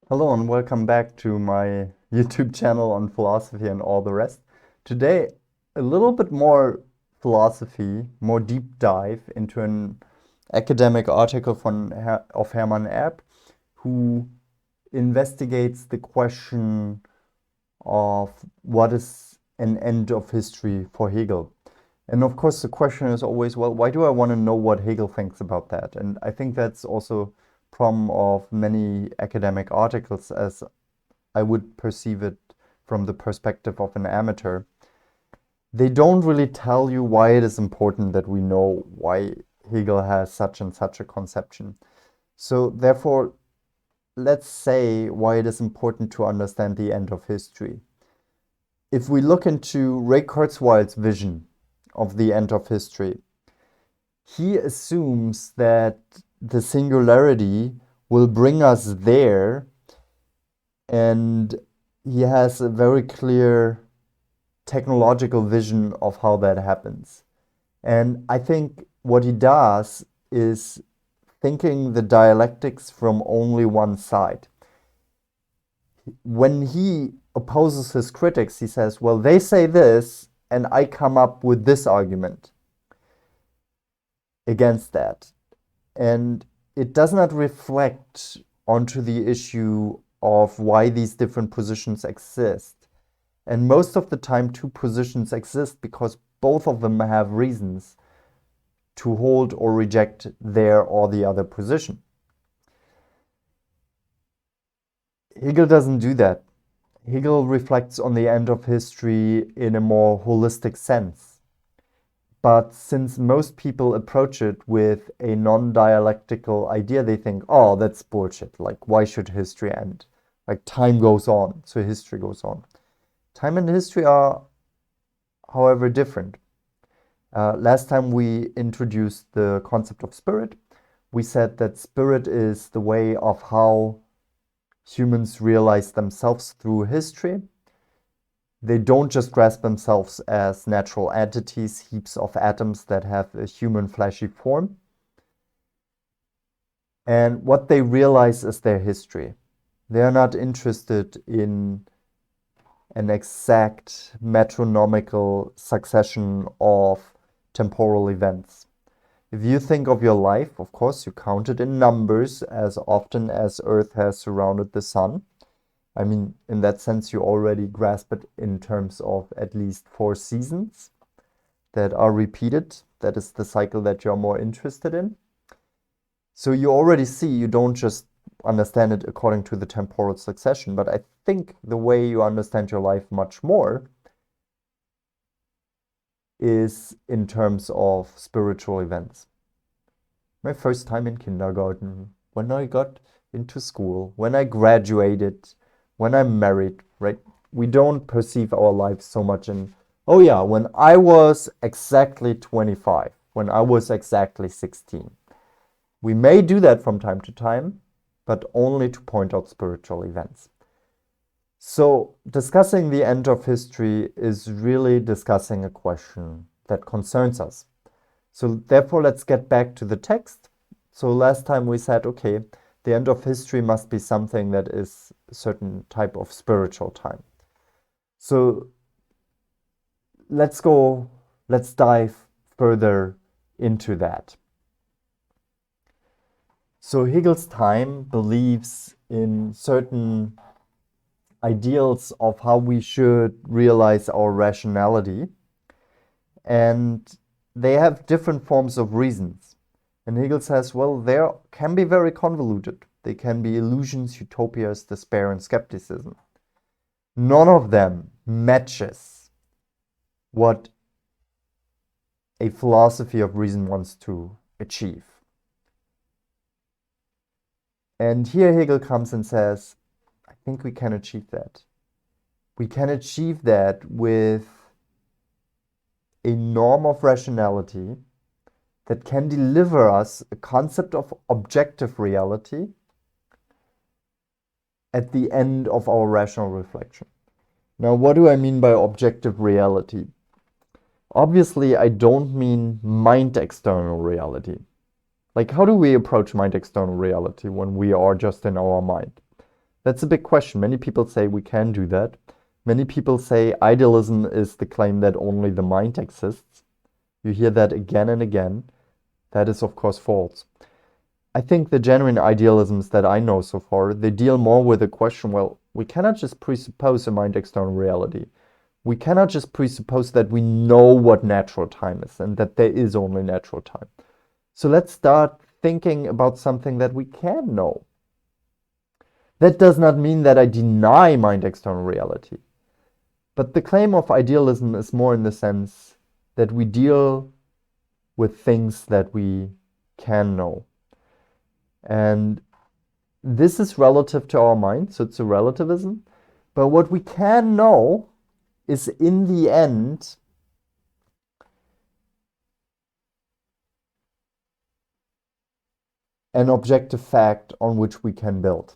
Hello and welcome back to my YouTube channel on philosophy and all the rest. Today, a little bit more philosophy, more deep dive into an academic article of Hermann Erb, who investigates the question of what is an end of history for Hegel. And of course, the question is always, well, why do I want to know what Hegel thinks about that? And I think that's also problem of many academic articles as I would perceive it from the perspective of an amateur. They don't really tell you why it is important that we know why Hegel has such and such a conception. So therefore, let's say why it is important to understand the end of history. If we look into Ray Kurzweil's vision of the end of history, he assumes that the singularity will bring us there, and he has a very clear technological vision of how that happens. And I think what he does is thinking the dialectics from only one side. When he opposes his critics, he says, well, they say this, and I come up with this argument against that. And it does not reflect onto the issue of why these different positions exist. And most of the time, two positions exist because both of them have reasons to hold or reject their or the other position. Hegel doesn't do that. Hegel reflects on the end of history in a more holistic sense. But since most people approach it with a non-dialectical idea, they think, oh, that's bullshit. Like, why should history end? Like, time goes on, so history goes on. Time and history are, however, different. Last time we introduced the concept of spirit. We said that spirit is the way of how humans realize themselves through history. They don't just grasp themselves as natural entities, heaps of atoms that have a human fleshy form. And what they realize is their history. They are not interested in an exact metronomical succession of temporal events. If you think of your life, of course, you count it in numbers as often as Earth has surrounded the sun. I mean, in that sense, you already grasp it in terms of at least 4 seasons that are repeated. That is the cycle that you're more interested in. So you already see you don't just understand it according to the temporal succession, but I think the way you understand your life much more is in terms of spiritual events. My first time in kindergarten, when I got into school, when I graduated, when I'm married, right? We don't perceive our lives so much in, oh yeah, when I was exactly 25, when I was exactly 16. We may do that from time to time, but only to point out spiritual events. So discussing the end of history is really discussing a question that concerns us. So therefore, let's get back to the text. So last time we said, okay, the end of history must be something that is a certain type of spiritual time. So let's dive further into that. So Hegel's time believes in certain ideals of how we should realize our rationality, and they have different forms of reasons. And Hegel says, well, they can be very convoluted. They can be illusions, utopias, despair, and skepticism. None of them matches what a philosophy of reason wants to achieve. And here Hegel comes and says, I think we can achieve that. We can achieve that with a norm of rationality that can deliver us a concept of objective reality at the end of our rational reflection. Now, what do I mean by objective reality? Obviously, I don't mean mind external reality. Like, how do we approach mind external reality when we are just in our mind? That's a big question. Many people say we can do that. Many people say idealism is the claim that only the mind exists. You hear that again and again. That is, of course, false. I think the genuine idealisms that I know so far, they deal more with the question, well, we cannot just presuppose a mind-external reality. We cannot just presuppose that we know what natural time is and that there is only natural time. So let's start thinking about something that we can know. That does not mean that I deny mind-external reality. But the claim of idealism is more in the sense that we deal with things that we can know. And this is relative to our mind, so it's a relativism. But what we can know is in the end an objective fact on which we can build.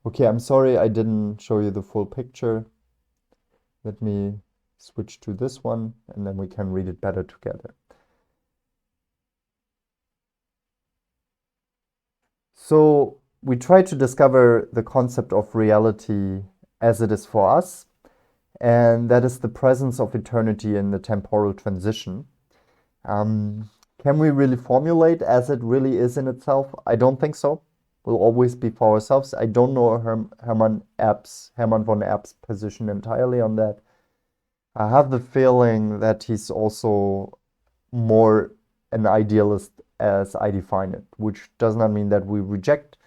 Okay, I'm sorry I didn't show you the full picture. Let me switch to this one and then we can read it better together. So we try to discover the concept of reality as it is for us, and that is the presence of eternity in the temporal transition. Can we really formulate as it really is in itself? I don't think so. We'll always be for ourselves. I don't know Hermann von Erb's position entirely on that. I have the feeling that he's also more an idealist as I define it, which does not mean that we reject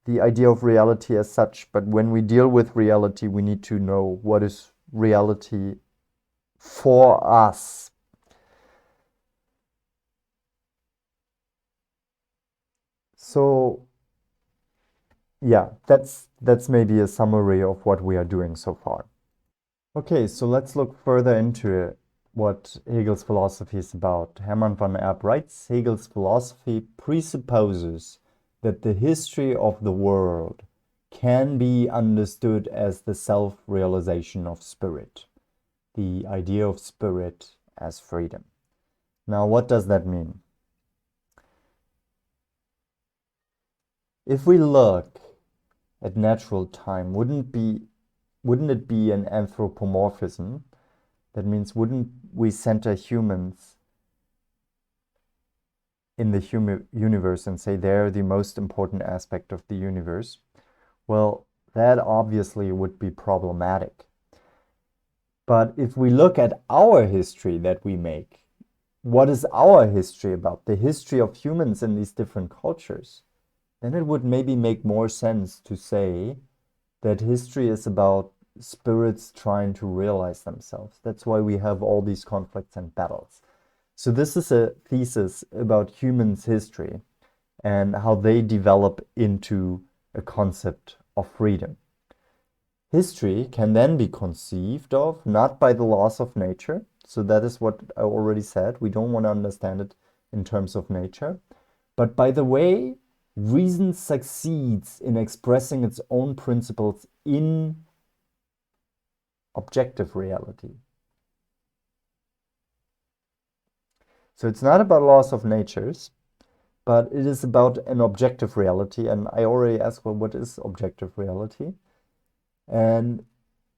the idea of reality as such, but when we deal with reality, we need to know what is reality for us. So yeah, that's maybe a summary of what we are doing so far. Okay, so let's look further into what Hegel's philosophy is about. Hermann von Erb writes, Hegel's philosophy presupposes that the history of the world can be understood as the self-realization of spirit, the idea of spirit as freedom. Now, what does that mean? If we look at natural time, wouldn't it be an anthropomorphism? That means wouldn't we center humans in the universe and say they're the most important aspect of the universe? Well, that obviously would be problematic. But if we look at our history that we make, what is our history about? The history of humans in these different cultures, then it would maybe make more sense to say that history is about spirits trying to realize themselves. That's why we have all these conflicts and battles. So this is a thesis about humans' history and how they develop into a concept of freedom. History can then be conceived of not by the laws of nature. So that is what I already said. We don't want to understand it in terms of nature, but by the way reason succeeds in expressing its own principles in objective reality. So it's not about laws of natures, but it is about an objective reality. And I already asked, well, what is objective reality? And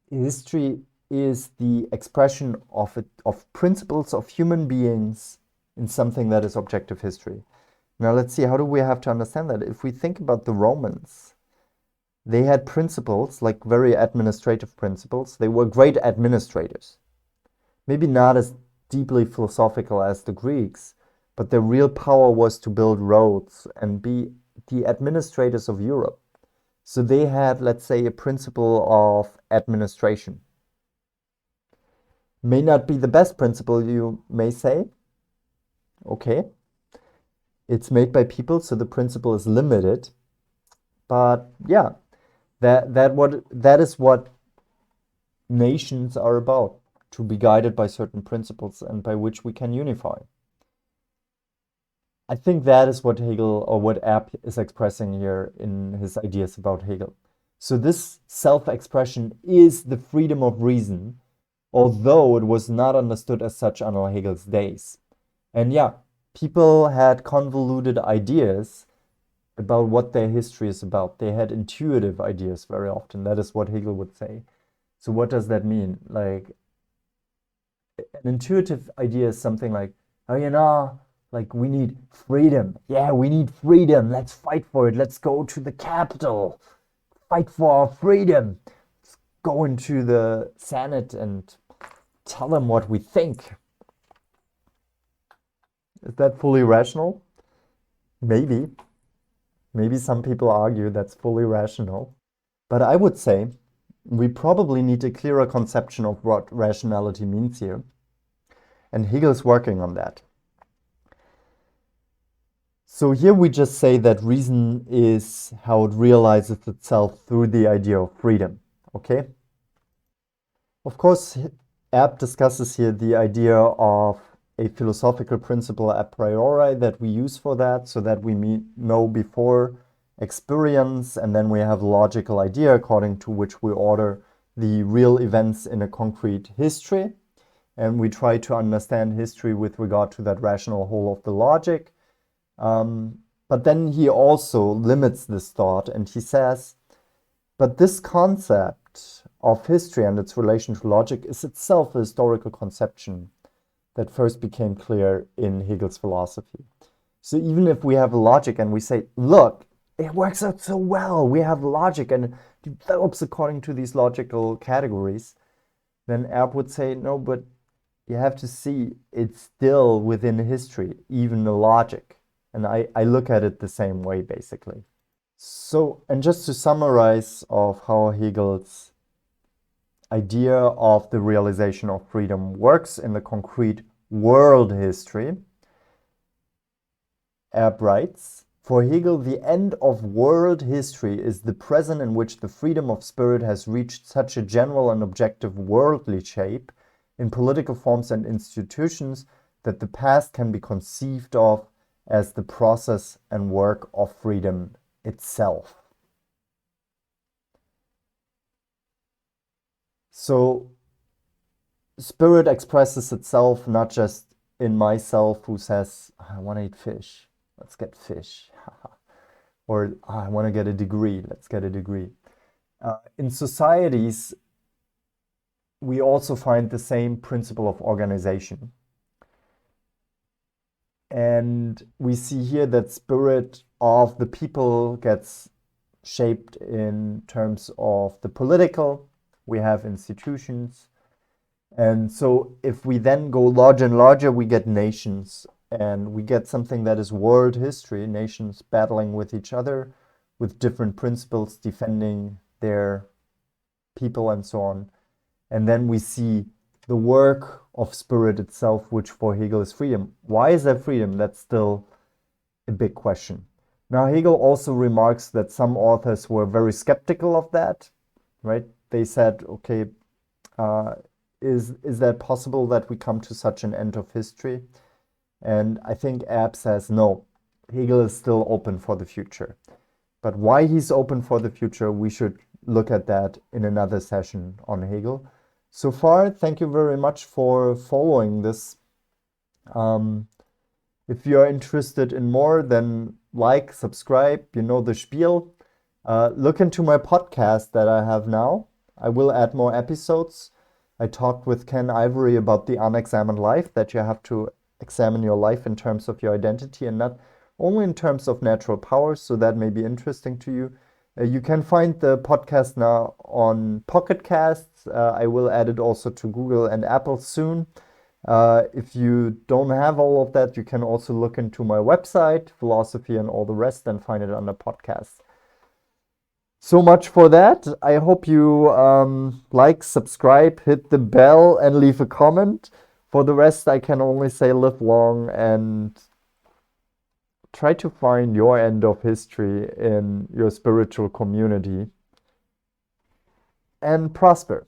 history is the expression of principles of human beings in something that is objective history. Now let's see, how do we have to understand that? If we think about the Romans, they had principles, like very administrative principles. They were great administrators. Maybe not as deeply philosophical as the Greeks, but their real power was to build roads and be the administrators of Europe. So they had, let's say, a principle of administration. May not be the best principle, you may say. Okay. It's made by people, so the principle is limited. But yeah, that is what nations are about, to be guided by certain principles and by which we can unify. I think that is what Hegel, or what Erb is expressing here in his ideas about Hegel. So this self-expression is the freedom of reason, although it was not understood as such under Hegel's days. And yeah, people had convoluted ideas about what their history is about. They had intuitive ideas very often. That is what Hegel would say. So what does that mean? Like, an intuitive idea is something like, oh, like we need freedom. Yeah, we need freedom. Let's fight for it. Let's go to the capital. Fight for our freedom. Let's go into the Senate and tell them what we think. Is that fully rational? Maybe. Maybe some people argue that's fully rational. But I would say we probably need a clearer conception of what rationality means here. And Hegel's working on that. So here we just say that reason is how it realizes itself through the idea of freedom. Okay? Of course, Erb discusses here the idea of a philosophical principle a priori that we use for that, so that we know before experience, and then we have a logical idea according to which we order the real events in a concrete history. And we try to understand history with regard to that rational whole of the logic. But then he also limits this thought, and he says, but this concept of history and its relation to logic is itself a historical conception that first became clear in Hegel's philosophy. So even if we have a logic and we say, look, it works out so well, we have logic and it develops according to these logical categories, then Erb would say, no, but you have to see it's still within history, even the logic. And I look at it the same way, basically. So, and just to summarize of how Hegel's idea of the realization of freedom works in the concrete world history, Erb writes, for Hegel, the end of world history is the present in which the freedom of spirit has reached such a general and objective worldly shape in political forms and institutions that the past can be conceived of as the process and work of freedom itself. So spirit expresses itself not just in myself who says, I want to eat fish, let's get fish. Or I want to get a degree, let's get a degree. In societies, we also find the same principle of organization. And we see here that spirit of the people gets shaped in terms of the political. We have institutions. And so if we then go larger and larger, we get nations. And we get something that is world history, nations battling with each other, with different principles, defending their people and so on. And then we see the work of spirit itself, which for Hegel is freedom. Why is that freedom? That's still a big question. Now, Hegel also remarks that some authors were very skeptical of that, right? They said, okay, is that possible that we come to such an end of history? And I think Erb says, no, Hegel is still open for the future. But why he's open for the future, we should look at that in another session on Hegel. So far, thank you very much for following this. If you are interested in more, then like, subscribe, you know the spiel. Look into my podcast that I have now. I will add more episodes. I talked with Ken Ivory about the unexamined life, that you have to examine your life in terms of your identity and not only in terms of natural powers, so that may be interesting to you. You can find the podcast now on Pocket Casts. I will add it also to Google and Apple soon. If you don't have all of that, you can also look into my website, Philosophy and all the rest, and find it under podcasts. So much for that. I hope you like, subscribe, hit the bell, and leave a comment. For the rest, I can only say live long and try to find your end of history in your spiritual community and prosper.